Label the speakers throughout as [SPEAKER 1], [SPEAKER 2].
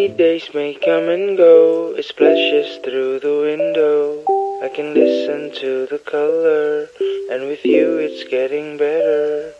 [SPEAKER 1] Rainy days may come and go, it splashes through the window. I can listen to the color, and with you it's getting better.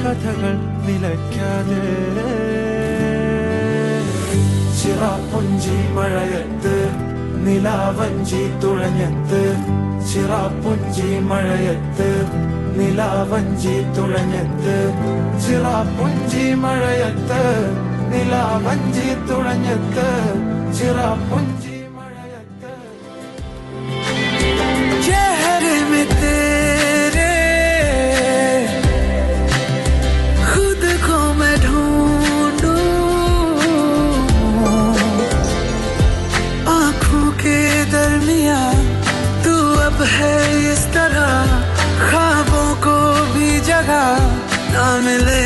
[SPEAKER 2] കഥകൾ നിലയ്ക്കാതെ ചിറാപ്പുഞ്ചി മഴയത്ത് നിലാവഞ്ചി തുഴഞ്ഞത്ത് ചിറാപ്പുഞ്ചി മഴയത്ത് നിലാവഞ്ചി തുഴഞ്ഞത്ത് ചിറാപ്പുഞ്ചി മഴയത്ത് നിലാവഞ്ചി തുഴഞ്ഞത്ത് ചിറാപ്പുഞ്ചി മഴയത്ത് ചഹരെ में तेरे खुद को मैं ढूंढूं आँखों के दरमिया तू अब है इस तरह ख्वाबों को भी जगह ना मिले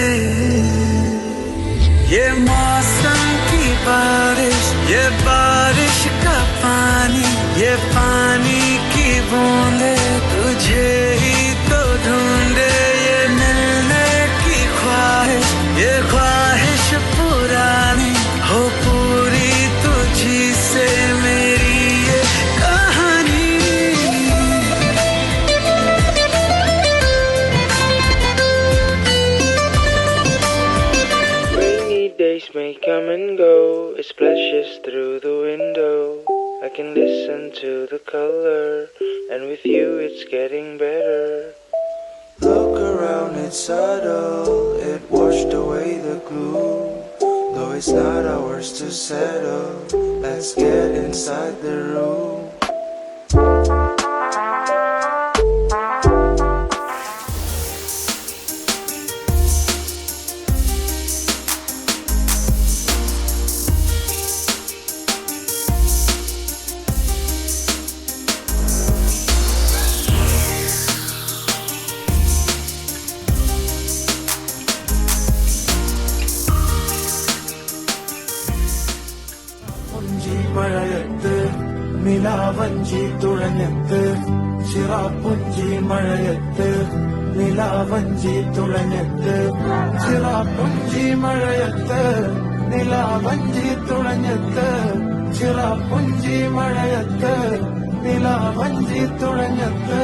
[SPEAKER 2] ये मौसम की बारिश ये बारिश का पानी ये पानी की बूंदे तुझे ही तो ढूंढे ये मिलने की ख्वाहिश ये ख्वाहिश पुरानी हो पूरी तुझी से मेरी ये कहानी
[SPEAKER 1] Rainy days may come and go, it splashes through the window. I can listen to the color, and with you it's getting better. Look around, it's subtle, it washed away the gloom. Though it's not ours to settle, let's get inside the room.
[SPEAKER 2] മഴയത്ത് നിലാവഞ്ചി തുഴഞ്ഞത്ത് ചിറാപ്പുഞ്ചി മഴയത്ത് നിലാവഞ്ചി തുഴഞ്ഞത്ത് ചിറാപ്പുഞ്ചി മഴയത്ത് നിലാവഞ്ചി തുഴഞ്ഞത്ത് ചിറാപ്പുഞ്ചി മഴയത്ത് നിലാവഞ്ചി തുഴഞ്ഞത്ത്